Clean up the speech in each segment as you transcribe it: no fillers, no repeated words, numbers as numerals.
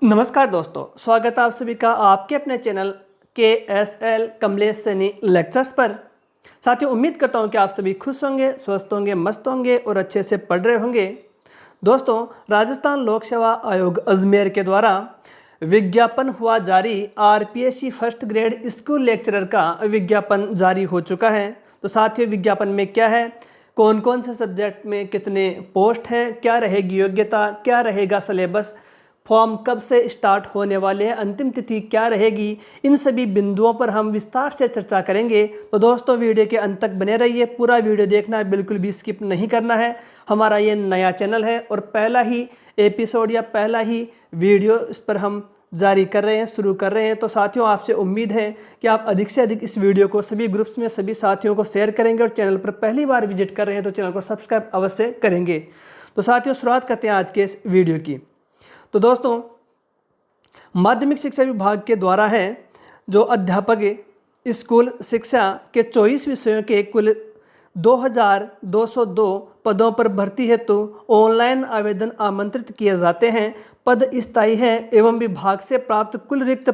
नमस्कार दोस्तों, स्वागत है आप सभी का आपके अपने channel KSL Kamlesh Saini lectures पर। साथियों, उम्मीद करता हूं कि आप सभी खुश होंगे, स्वस्थ होंगे, मस्त होंगे और अच्छे से पढ़ रहे होंगे। दोस्तों, राजस्थान लोक सेवा आयोग अजमेर के द्वारा विज्ञापन हुआ जारी। RPSC first grade school lecturer का विज्ञापन जारी हो चुका है। तो साथियों, विज्ञापन में क्या है, कौन कौन से सब्जेक्ट में कितने पोस्ट हैं, क्या रहेगी योग्यता, क्या रहेगा सिलेबस, फॉर्म कब से स्टार्ट होने वाले हैं, अंतिम तिथि क्या रहेगी, इन सभी बिंदुओं पर हम विस्तार से चर्चा करेंगे। तो दोस्तों, वीडियो के अंत तक बने रहिए, पूरा वीडियो देखना है, बिल्कुल भी स्किप नहीं करना है। हमारा ये नया चैनल है और पहला ही एपिसोड या पहला ही वीडियो इस पर हम जारी कर रहे हैं, शुरू कर रहे हैं। तो साथियों, आपसे उम्मीद है कि आप अधिक से अधिक इस वीडियो को सभी ग्रुप्स में सभी साथियों को शेयर करेंगे और चैनल पर पहली बार विजिट कर रहे हैं तो चैनल को सब्सक्राइब अवश्य करेंगे। तो साथियों, शुरुआत करते हैं आज के इस वीडियो की। तो दोस्तों, माध्यमिक शिक्षा विभाग के द्वारा है जो अध्यापक स्कूल शिक्षा के 24 विषयों के कुल 2202 पदों पर भर्ती हेतु ऑनलाइन आवेदन आमंत्रित किए जाते हैं। पद स्थायी है एवं विभाग से प्राप्त कुल रिक्त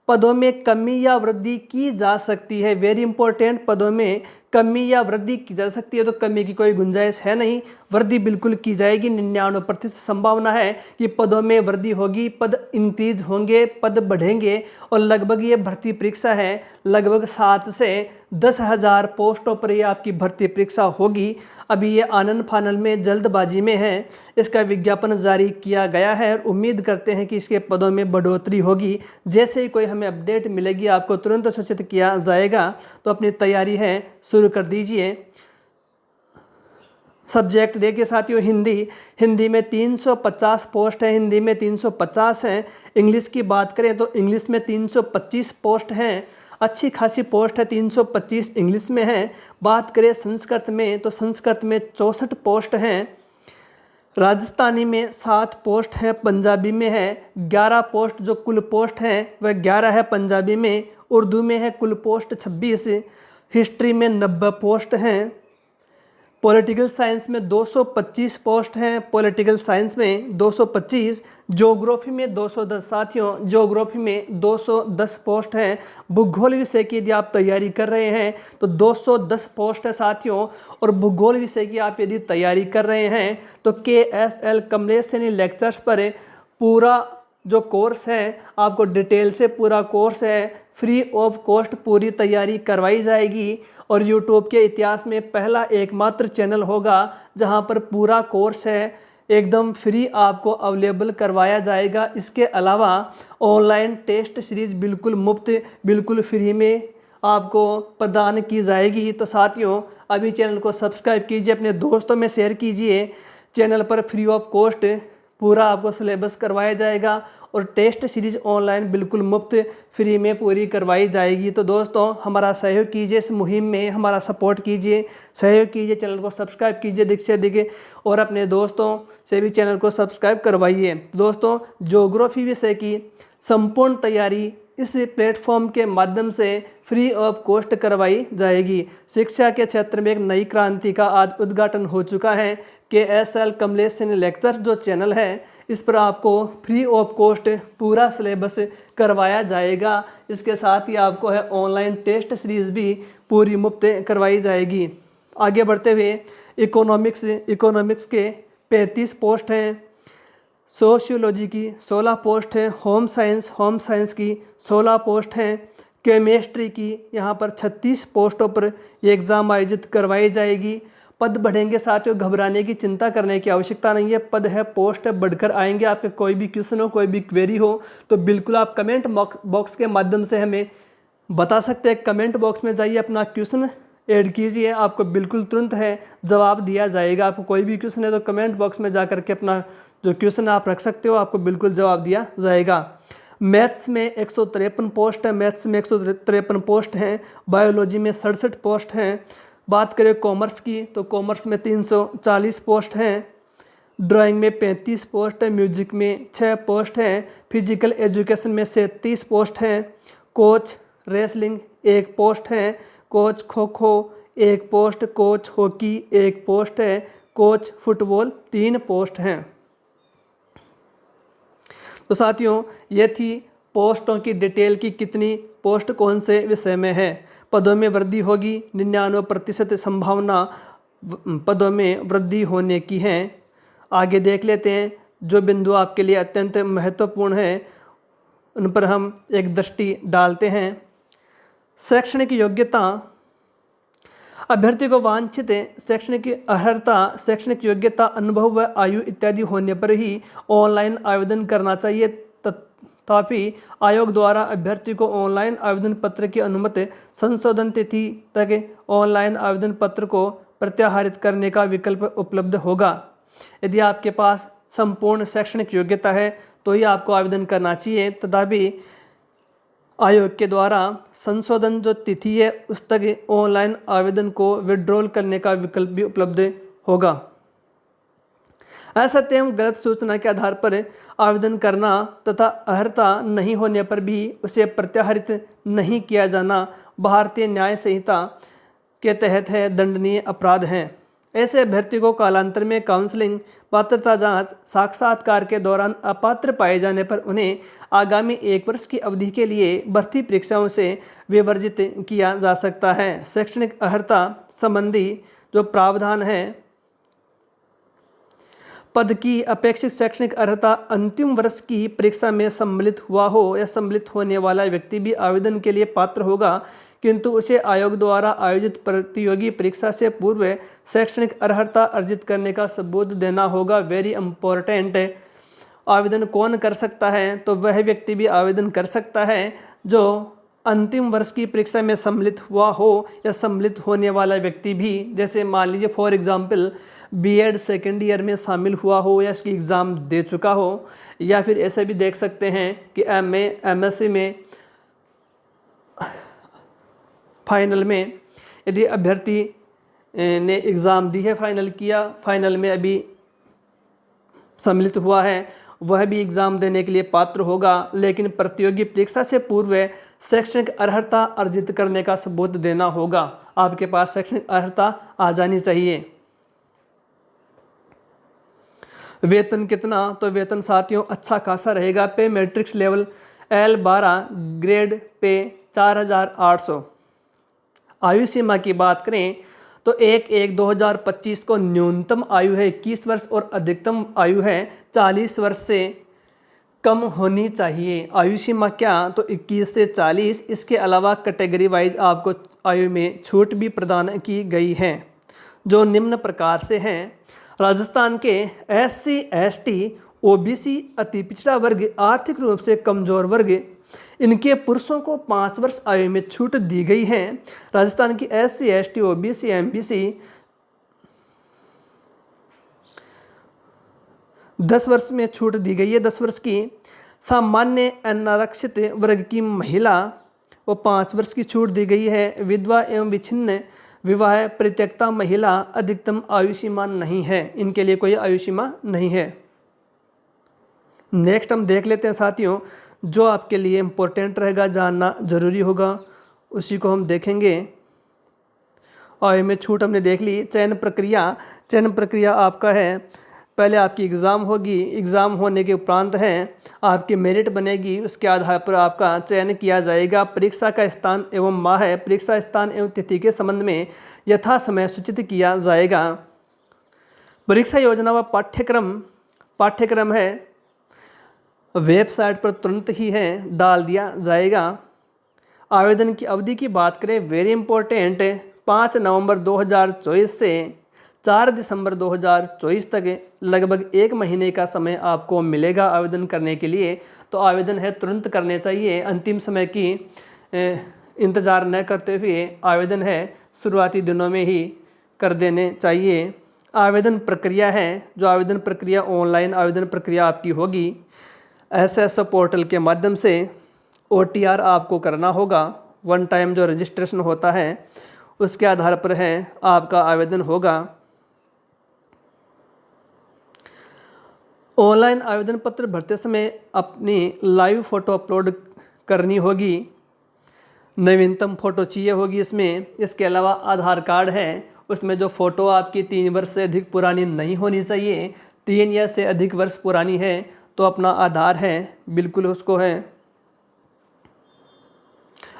पदों में कमी या वृद्धि की जा सकती है। वेरी इंपॉर्टेंट, पदों में कमी या वृद्धि की जा सकती है। तो कमी की कोई गुंजाइश है नहीं, वृद्धि बिल्कुल की जाएगी। 99% संभावना है कि पदों में वृद्धि होगी, पद इंक्रीज होंगे, पद बढ़ेंगे। और लगभग ये भर्ती परीक्षा है, लगभग 7 से 10,000 पोस्टों पर ये आपकी भर्ती परीक्षा होगी। अभी ये आनन फानन में, जल्दबाजी में है। इसका विज्ञापन जारी किया गया है और उम्मीद करते हैं कि इसके पदों में बढ़ोतरी होगी। जैसे ही कोई हमें अपडेट मिलेगी आपको तुरंत सूचित किया जाएगा। तो अपनी तैयारी है शुरू कर दीजिए। सब्जेक्ट देखिए साथियों, हिंदी में 350 पोस्ट है, हिंदी में 350 हैं। इंग्लिश की बात करें तो इंग्लिश में 325 पोस्ट हैं, अच्छी खासी पोस्ट है, 325 इंग्लिश में है। बात करें संस्कृत में तो संस्कृत में 64 पोस्ट हैं। राजस्थानी में 7 पोस्ट हैं, पंजाबी में है 11 पोस्ट। जो कुल पोस्ट हैं वह 11 है पंजाबी में। उर्दू में है कुल पोस्ट 26। हिस्ट्री में 90 पोस्ट हैं। पॉलिटिकल साइंस में 225 पोस्ट हैं, पॉलिटिकल साइंस में 225। ज्योग्राफी में 210 साथियों, ज्योग्राफी में 210 पोस्ट हैं। भूगोल विषय की यदि आप तैयारी कर रहे हैं तो 210 पोस्ट है साथियों। और भूगोल विषय की आप यदि तैयारी कर रहे हैं तो KSL कमलेश सैनी लेक्चर्स पर पूरा जो कोर्स है, आपको डिटेल से पूरा कोर्स है, फ्री ऑफ कॉस्ट पूरी तैयारी करवाई जाएगी। और यूट्यूब के इतिहास में पहला एकमात्र चैनल होगा जहां पर पूरा कोर्स है एकदम फ्री आपको अवेलेबल करवाया जाएगा। इसके अलावा ऑनलाइन टेस्ट सीरीज बिल्कुल मुफ्त, बिल्कुल फ्री में आपको प्रदान की जाएगी। तो साथियों, अभी चैनल को सब्सक्राइब कीजिए, अपने दोस्तों में शेयर कीजिए। चैनल पर फ्री ऑफ कॉस्ट पूरा आपको सिलेबस करवाया जाएगा और टेस्ट सीरीज ऑनलाइन बिल्कुल मुफ्त फ्री में पूरी करवाई जाएगी। तो दोस्तों, हमारा सहयोग कीजिए, इस मुहिम में हमारा सपोर्ट कीजिए, सहयोग कीजिए, चैनल को सब्सक्राइब कीजिए अधिक से अधिक और अपने दोस्तों से भी चैनल को सब्सक्राइब करवाइए। दोस्तों, ज्योग्राफी विषय की संपूर्ण तैयारी इस प्लेटफॉर्म के माध्यम से फ्री ऑफ कॉस्ट करवाई जाएगी। शिक्षा के क्षेत्र में एक नई क्रांति का आज उद्घाटन हो चुका है। KSL कमलेश सैनी लेक्चर जो चैनल है, इस पर आपको फ्री ऑफ कॉस्ट पूरा सिलेबस करवाया जाएगा। इसके साथ ही आपको है ऑनलाइन टेस्ट सीरीज भी पूरी मुफ्त करवाई जाएगी। आगे बढ़ते हुए इकोनॉमिक्स के 35 पोस्ट हैं, सोशियोलॉजी की 16 पोस्ट हैं, होम साइंस की 16 पोस्ट हैं, केमिस्ट्री की यहाँ पर 36 पोस्टों पर ये एग्ज़ाम आयोजित करवाई जाएगी। पद बढ़ेंगे साथियों, घबराने की चिंता करने की आवश्यकता नहीं है। पद है, पोस्ट है, बढ़कर आएंगे। आपके कोई भी क्वेश्चन हो, कोई भी क्वेरी हो तो बिल्कुल आप कमेंट बॉक्स के माध्यम से हमें बता सकते हैं। कमेंट बॉक्स में जाइए, अपना क्वेश्चन ऐड कीजिए, आपको बिल्कुल तुरंत है जवाब दिया जाएगा। आपको कोई भी क्वेश्चन है तो कमेंट बॉक्स में जा करके अपना जो क्वेश्चन आप रख सकते हो, आपको बिल्कुल जवाब दिया जाएगा। मैथ्स में 153 पोस्ट है, मैथ्स में 153 पोस्ट हैं। बायोलॉजी में 67 पोस्ट हैं। बात करें कॉमर्स की तो कॉमर्स में 340 पोस्ट हैं। ड्राइंग में 35 पोस्ट है, म्यूजिक में 6 पोस्ट हैं, फिजिकल एजुकेशन में 37 पोस्ट हैं। कोच रेसलिंग 1 पोस्ट है, coach kho kho 1 post, coach hockey 1 post है, कोच फुटबॉल 3 पोस्ट हैं। तो साथियों ये थी पोस्टों की डिटेल की कितनी पोस्ट कौन से विषय में है। पदों में वृद्धि होगी, 99% संभावना पदों में वृद्धि होने की है। आगे देख लेते हैं जो बिंदु आपके लिए अत्यंत महत्वपूर्ण है उन पर हम एक दृष्टि डालते हैं। शैक्षणिक योग्यता, अभ्यर्थी को वांछित शैक्षणिक अर्हता, शैक्षणिक योग्यता, अनुभव व आयु इत्यादि होने पर ही ऑनलाइन आवेदन करना चाहिए। तथापि आयोग द्वारा अभ्यर्थी को ऑनलाइन आवेदन पत्र की अनुमति संशोधन तिथि तक ऑनलाइन आवेदन पत्र को प्रत्याहरित करने का विकल्प उपलब्ध होगा। यदि आपके पास संपूर्ण शैक्षणिक योग्यता है तो ही आपको आवेदन करना चाहिए। तथापि आयोग के द्वारा संशोधन जो तिथि है उस तक ऑनलाइन आवेदन को विड्रॉल करने का विकल्प भी उपलब्ध होगा। असत्य एवं गलत सूचना के आधार पर आवेदन करना तथा अर्हता नहीं होने पर भी उसे प्रत्याहरित नहीं किया जाना भारतीय न्याय संहिता के तहत है दंडनीय अपराध है। ऐसे अभ्यर्थी को कालांतर में काउंसलिंग, पात्रता जांच, साक्षात्कार के दौरान अपात्र पाए जाने पर उन्हें आगामी 1 वर्ष की अवधि के लिए भर्ती परीक्षाओं से विवर्जित किया जा सकता है। शैक्षणिक अर्हता संबंधी जो प्रावधान है, पद की अपेक्षित शैक्षणिक अर्हता अंतिम वर्ष की परीक्षा में सम्मिलित हुआ हो या सम्मिलित होने वाला व्यक्ति भी आवेदन के लिए पात्र होगा, किंतु उसे आयोग द्वारा आयोजित प्रतियोगी परीक्षा से पूर्व शैक्षणिक अर्हता अर्जित करने का सबूत देना होगा। Very important. आवेदन कौन कर सकता है? तो वह व्यक्ति भी आवेदन कर सकता है जो अंतिम वर्ष की परीक्षा में सम्मिलित हुआ हो या सम्मिलित होने वाला व्यक्ति भी, जैसे मान लीजिए for example BEd second year में शामिल हुआ हो या उसकी एग्ज़ाम दे चुका हो, या फिर ऐसे भी देख सकते हैं कि एमए एमएससी में फाइनल में यदि अभ्यर्थी ने एग्ज़ाम दी है, फाइनल किया, फाइनल में अभी सम्मिलित हुआ है, वह भी एग्ज़ाम देने के लिए पात्र होगा। लेकिन प्रतियोगी परीक्षा से पूर्व शैक्षणिक अर्हता अर्जित करने का सबूत देना होगा। आपके पास शैक्षणिक अर्हता आ जानी चाहिए। वेतन कितना? तो वेतन साथियों अच्छा खासा रहेगा। पे matrix level L12 grade pay 4800। आयु सीमा की बात करें तो 1/1/2025 को न्यूनतम आयु है 21 वर्ष और अधिकतम आयु है 40 वर्ष से कम होनी चाहिए। आयु सीमा क्या? तो 21 से 40। इसके अलावा कैटेगरी वाइज आपको आयु में छूट भी प्रदान की गई है जो निम्न प्रकार से हैं। राजस्थान के SC ST OBC अति पिछड़ा वर्ग, आर्थिक रूप से कमजोर वर्ग, इनके पुरुषों को 5 वर्ष आयु में छूट दी गई है। राजस्थान की SC ST OBC MBC 10 वर्ष में छूट दी गई है, 10 वर्ष की। सामान्य अनारक्षित वर्ग की महिला को 5 वर्ष की छूट दी गई है। विधवा एवं विच्छिन्न विवाह परित्यक्ता महिला अधिकतम आयु सीमा नहीं है, इनके लिए कोई आयु सीमा नहीं है। नेक्स्ट हम देख लेते हैं साथियों, जो आपके लिए इम्पोर्टेंट रहेगा, जानना जरूरी होगा, उसी को हम देखेंगे। आयु में छूट हमने देख ली। चयन प्रक्रिया आपका है, पहले आपकी एग्ज़ाम होगी, एग्ज़ाम होने के उपरांत है आपकी मेरिट बनेगी, उसके आधार पर आपका चयन किया जाएगा। परीक्षा का स्थान एवं माह है, परीक्षा स्थान एवं तिथि के संबंध में यथा समय सूचित किया जाएगा। परीक्षा योजना व पाठ्यक्रम है वेबसाइट पर तुरंत ही है डाल दिया जाएगा। आवेदन की अवधि की बात करें, वेरी इंपॉर्टेंट, 5 नवंबर 2024 से 4 दिसंबर 2024 तक लगभग 1 महीने का समय आपको मिलेगा आवेदन करने के लिए। तो आवेदन है तुरंत करने चाहिए, अंतिम समय की इंतज़ार न करते हुए आवेदन है शुरुआती दिनों में ही कर देने चाहिए। आवेदन प्रक्रिया है, जो आवेदन प्रक्रिया ऑनलाइन आवेदन प्रक्रिया आपकी होगी। SSO पोर्टल के माध्यम से OTR आपको करना होगा। 1 टाइम जो रजिस्ट्रेशन होता है उसके आधार पर है आपका आवेदन होगा। ऑनलाइन आवेदन पत्र भरते समय अपनी लाइव फ़ोटो अपलोड करनी होगी, नवीनतम फ़ोटो चाहिए होगी इसमें। इसके अलावा आधार कार्ड है, उसमें जो फ़ोटो आपकी 3 वर्ष से अधिक पुरानी नहीं होनी चाहिए। 3 या से अधिक वर्ष पुरानी है तो अपना आधार है बिल्कुल उसको है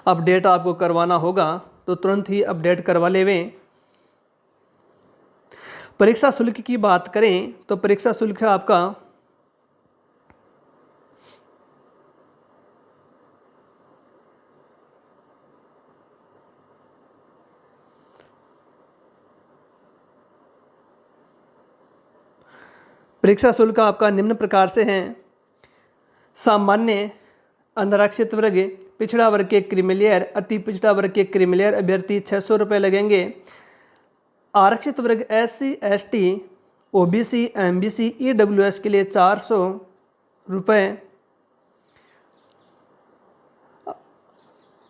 अपडेट आपको करवाना होगा, तो तुरंत ही अपडेट करवा लेवें। परीक्षा शुल्क की बात करें तो परीक्षा शुल्क है आपका परीक्षा शुल्क आपका निम्न प्रकार से हैं। सामान्य, अनारक्षित वर्ग, पिछड़ा वर्ग के क्रीमिलियर, अति पिछड़ा वर्ग के क्रीमिलियर अभ्यर्थी 600 रुपये लगेंगे। आरक्षित वर्ग SC ST OBC MBC EWS के लिए 400 रुपये।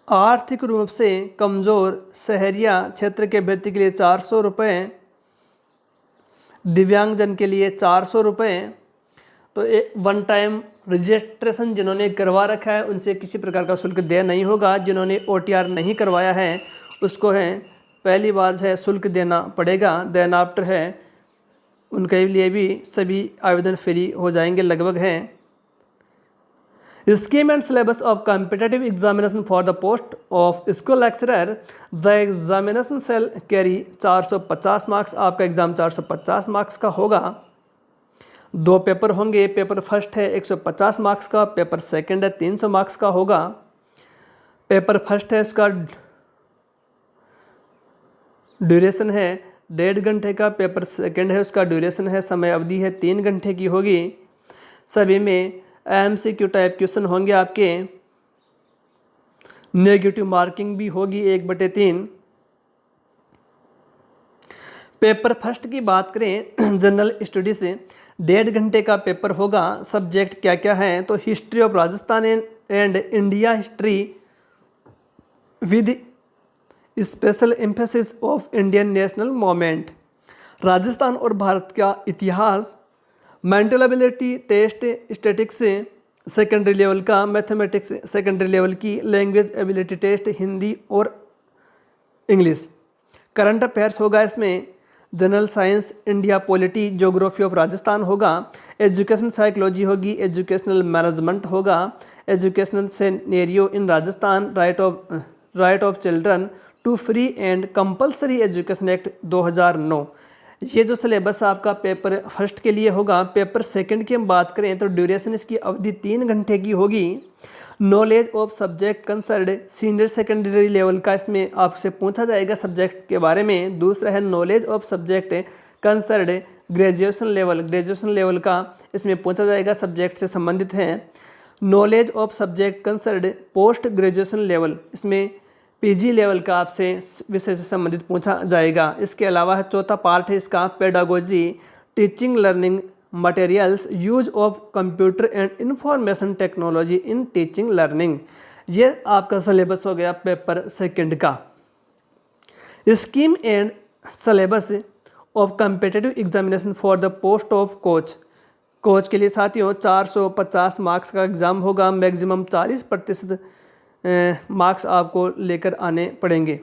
आर्थिक रूप से कमज़ोर शहरिया क्षेत्र के अभ्यर्थी के लिए 400 रुपये। दिव्यांगजन के लिए 400 रुपये। तो एक वन टाइम रजिस्ट्रेशन जिन्होंने करवा रखा है उनसे किसी प्रकार का शुल्क देय नहीं होगा। जिन्होंने OTR नहीं करवाया है उसको है पहली बार है शुल्क देना पड़ेगा। देन आफ्टर है उनके लिए भी सभी आवेदन फ्री हो जाएंगे लगभग हैं। Scheme and syllabus of competitive examination for the post of school lecturer, the examination shall carry 450 marks. आपका एग्ज़ाम 450 मार्क्स का होगा। 2 पेपर होंगे। पेपर फर्स्ट है 150 मार्क्स का, पेपर सेकंड है 300 मार्क्स का होगा। पेपर फर्स्ट है उसका ड्यूरेशन है 1.5 घंटे का, पेपर सेकंड है उसका ड्यूरेशन है समय अवधि है 3 घंटे की होगी। सभी में MCQ टाइप क्वेश्चन होंगे आपके। नेगेटिव मार्किंग भी होगी 1/3। पेपर फर्स्ट की बात करें जनरल स्टडी से 1.5 घंटे का पेपर होगा। सब्जेक्ट क्या क्या है तो history of Rajasthan and India history with special emphasis of Indian national movement. Rajasthan और भारत का इतिहास, mental ability test statistics secondary level का, मैथमेटिक्स सेकेंडरी लेवल की, लैंग्वेज एबिलिटी टेस्ट हिंदी और इंग्लिश। करंट अफेयर्स होगा इसमें general science, India polity, geography of Rajasthan होगा। Education psychology होगी, एजुकेशनल मैनेजमेंट होगा, educational scenario in Rajasthan, right of children to free and compulsory education act 2009। ये जो syllabus आपका पेपर फर्स्ट के लिए होगा। पेपर सेकंड की हम बात करें तो ड्यूरेशन इसकी अवधि 3 घंटे की होगी। Knowledge of subject concerned senior secondary level का इसमें आपसे पूछा जाएगा सब्जेक्ट के बारे में। दूसरा है knowledge of subject concerned graduation level का इसमें पूछा जाएगा, सब्जेक्ट से संबंधित है। Knowledge of subject concerned post graduation level, इसमें PG लेवल का आपसे विषय से संबंधित पूछा जाएगा। इसके अलावा चौथा पार्ट है इसका pedagogy, teaching learning materials, use of computer and information technology in teaching learning. ये आपका सिलेबस हो गया पेपर सेकंड का। Scheme and syllabus of competitive examination for the post of coach के लिए साथियों 450 मार्क्स का एग्ज़ाम होगा। मैक्सिमम 40% मार्क्स आपको लेकर आने पड़ेंगे।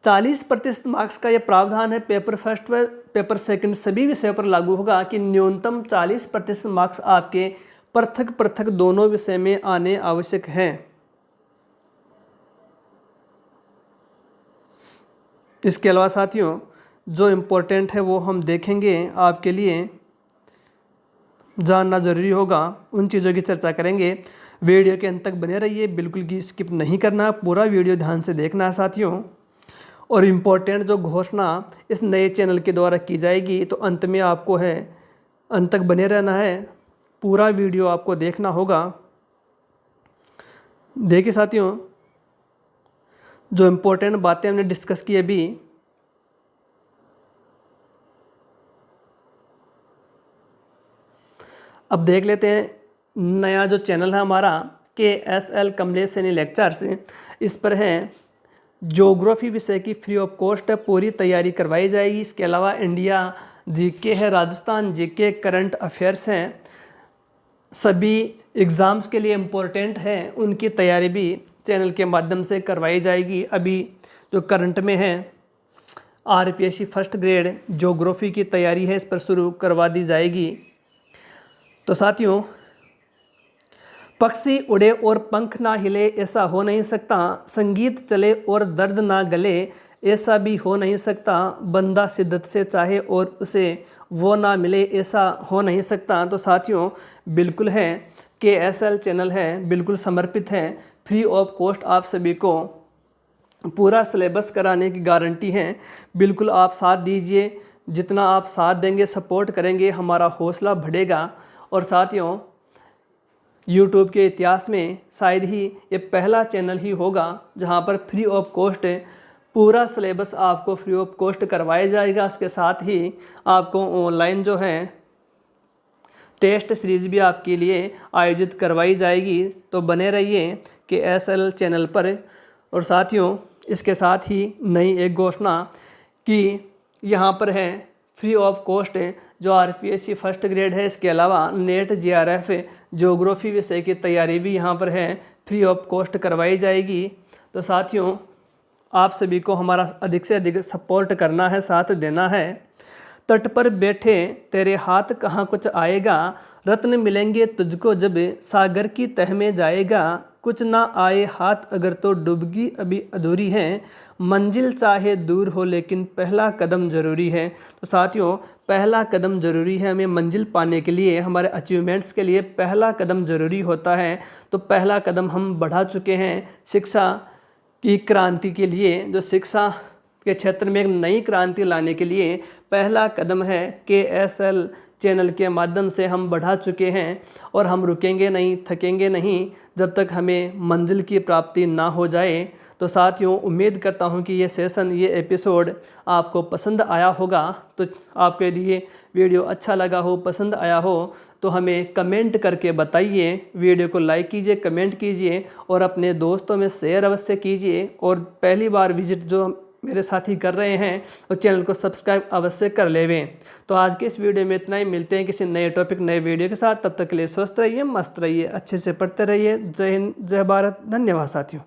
40% मार्क्स का ये प्रावधान है पेपर फर्स्ट व पेपर सेकंड सभी विषयों पर लागू होगा कि न्यूनतम 40% मार्क्स आपके पृथक दोनों विषय में आने आवश्यक हैं। इसके अलावा साथियों जो इम्पोर्टेंट है वो हम देखेंगे, आपके लिए जानना ज़रूरी होगा, उन चीज़ों की चर्चा करेंगे। वीडियो के अंत तक बने रहिए, बिल्कुल भी स्किप नहीं करना, पूरा वीडियो ध्यान से देखना है साथियों। और इम्पोर्टेंट जो घोषणा इस नए चैनल के द्वारा की जाएगी तो अंत में आपको है अंत तक बने रहना है, पूरा वीडियो आपको देखना होगा। देखिए साथियों जो इम्पोर्टेंट बातें हमने डिस्कस की अभी, अब देख लेते हैं नया जो चैनल है हमारा KSL कमलेश सैनी लेक्चर्स, इस पर है ज्योग्राफी विषय की फ्री ऑफ कॉस्ट पूरी तैयारी करवाई जाएगी। इसके अलावा इंडिया GK है, राजस्थान GK, करंट अफेयर्स हैं, सभी एग्ज़ाम्स के लिए इम्पोर्टेंट हैं, उनकी तैयारी भी चैनल के माध्यम से करवाई जाएगी। अभी जो करंट में है RPSC फर्स्ट ग्रेड ज्योग्राफी की तैयारी है, इस पर शुरू करवा दी जाएगी। तो साथियों पक्षी उड़े और पंख ना हिले ऐसा हो नहीं सकता, संगीत चले और दर्द ना गले ऐसा भी हो नहीं सकता, बंदा शिद्दत से चाहे और उसे वो ना मिले ऐसा हो नहीं सकता। तो साथियों बिल्कुल है KSL चैनल है, बिल्कुल समर्पित है, फ्री ऑफ कॉस्ट आप सभी को पूरा सिलेबस कराने की गारंटी है। बिल्कुल आप साथ दीजिए, जितना आप साथ देंगे सपोर्ट करेंगे हमारा हौसला बढ़ेगा। और साथियों YouTube के इतिहास में शायद ही ये पहला चैनल ही होगा जहाँ पर फ्री ऑफ कॉस्ट पूरा सिलेबस आपको फ्री ऑफ कॉस्ट करवाया जाएगा। उसके साथ ही आपको ऑनलाइन जो है टेस्ट सीरीज़ भी आपके लिए आयोजित करवाई जाएगी। तो बने रहिए KSL चैनल पर। और साथियों इसके साथ ही नई एक घोषणा कि यहाँ पर है फ्री ऑफ कॉस्ट जो RPSC फर्स्ट ग्रेड है, इसके अलावा नेट JRF ज्योग्राफी विषय की तैयारी भी यहाँ पर है फ्री ऑफ कॉस्ट करवाई जाएगी। तो साथियों आप सभी को हमारा अधिक से अधिक सपोर्ट करना है, साथ देना है। तट पर बैठे तेरे हाथ कहाँ कुछ आएगा, रत्न मिलेंगे तुझको जब सागर की तह में जाएगा, कुछ ना आए हाथ अगर तो डूबगी अभी अधूरी है, मंजिल चाहे दूर हो लेकिन पहला कदम ज़रूरी है। तो साथियों पहला कदम ज़रूरी है, हमें मंजिल पाने के लिए, हमारे अचीवमेंट्स के लिए पहला कदम ज़रूरी होता है। तो पहला कदम हम बढ़ा चुके हैं शिक्षा की क्रांति के लिए, जो शिक्षा के क्षेत्र में एक नई क्रांति लाने के लिए पहला कदम है KSL चैनल के माध्यम से हम बढ़ा चुके हैं। और हम रुकेंगे नहीं, थकेंगे नहीं जब तक हमें मंजिल की प्राप्ति ना हो जाए। तो साथियों उम्मीद करता हूं कि ये सेशन, ये एपिसोड आपको पसंद आया होगा। तो आपको यदि ये वीडियो अच्छा लगा हो, पसंद आया हो तो हमें कमेंट करके बताइए। वीडियो को लाइक कीजिए, कमेंट कीजिए और अपने दोस्तों में शेयर अवश्य कीजिए। और पहली बार विजिट जो मेरे साथी कर रहे हैं तो चैनल को सब्सक्राइब अवश्य कर लेवें। तो आज के इस वीडियो में इतना ही, मिलते हैं किसी नए टॉपिक, नए वीडियो के साथ। तब तक के लिए स्वस्थ रहिए, मस्त रहिए, अच्छे से पढ़ते रहिए। जय हिंद, जय भारत, धन्यवाद साथियों।